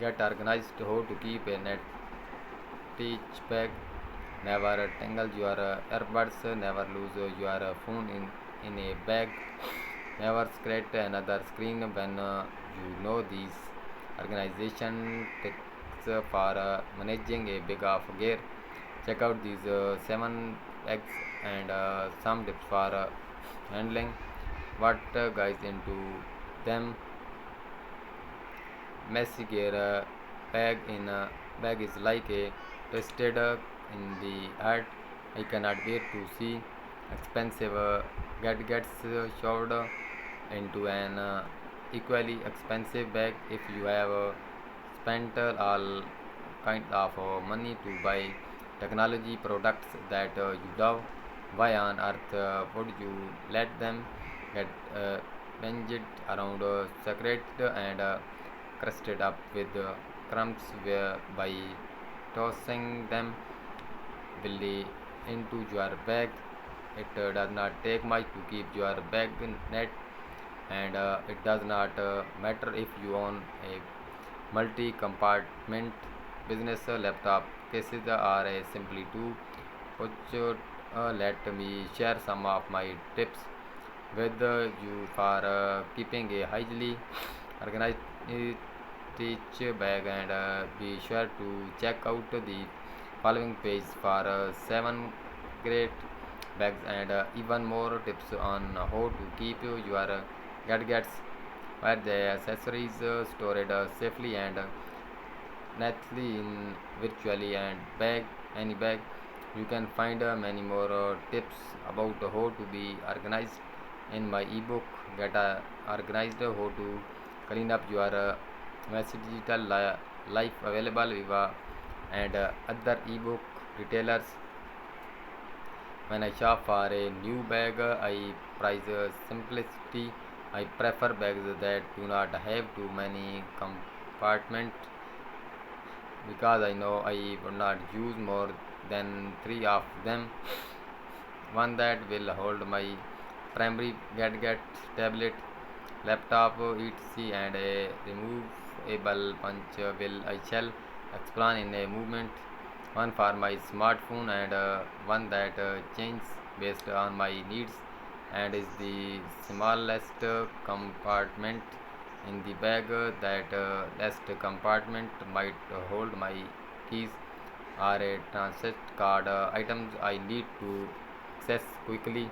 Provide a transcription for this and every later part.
Get organized. How to keep a net teach bag. Never tangle your earbuds. Never lose your phone in a bag. Never scratch another screen when you know these organization tricks for managing a big of gear. Check out these 7 eggs and some tips for handling what guys into them. Messy gear bag is like a twisted in the heart. I cannot wait to see expensive gadgets shoved into an equally expensive bag. If you have spent all kind of money to buy technology products that you love, why on earth would you let them get binged around, secreted and crusted up with crumbs by tossing them Billy into your bag? It does not take much to keep your bag net, and it does not matter if you own a multi compartment business laptop cases or a simply two. Which, let me share some of my tips with you for keeping a highly organized teach bag, and be sure to check out the following page for 7 great bags and even more tips on how to keep your gadgets where the accessories stored safely and neatly in virtually and bag any bag. You can find many more tips about how to be organized in my ebook Get Organized, how to clean up your messy digital life, available Viva and other ebook retailers. When I shop for a new bag, I prize simplicity. I prefer bags that do not have too many compartments because I know I would not use more than 3 of them. One that will hold my primary gadget, tablet, laptop, etc., and a removable punch will I shall explain in a movement. One for my smartphone and one that changes based on my needs and is the smallest compartment in the bag. That last compartment might hold my keys or a transit card, items I need to access quickly.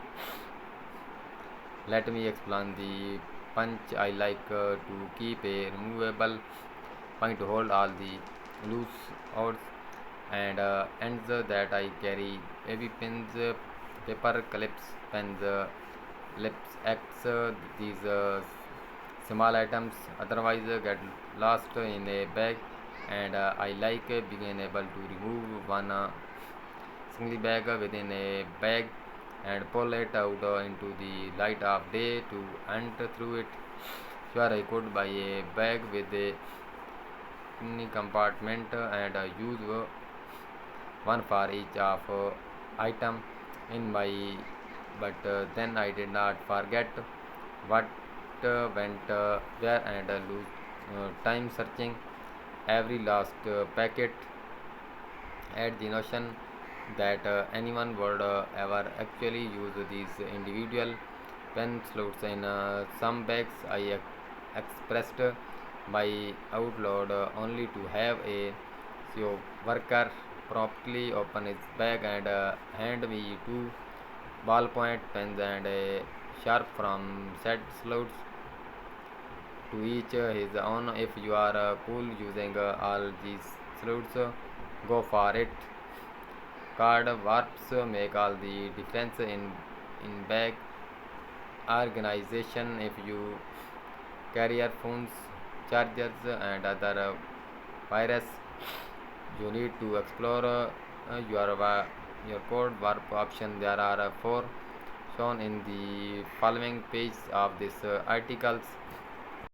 Let me explain the punch. I like to keep a removable point to hold all the loose odds and ends that I carry: baby pins, paper clips, pens, lips acts. These small items otherwise get lost in a bag, and I like being able to remove one single bag within a bag and pull it out into the light of day to enter through it. Sure, I could buy a bag with a tiny compartment and use one for each of item in my, but then I did not forget what went where and lose time searching every last packet. At the notion that anyone would ever actually use these individual pen slots in some bags, I expressed my outloud only to have a CEO worker promptly open his bag and hand me 2 ballpoint pens and a sharp from said slots, to each his own. If you are cool using all these slots, go for it. Card warps make all the difference in bag organization. If you carry earphones, chargers, and other wires, you need to explore your code warp option. There are 4 shown in the following page of this articles.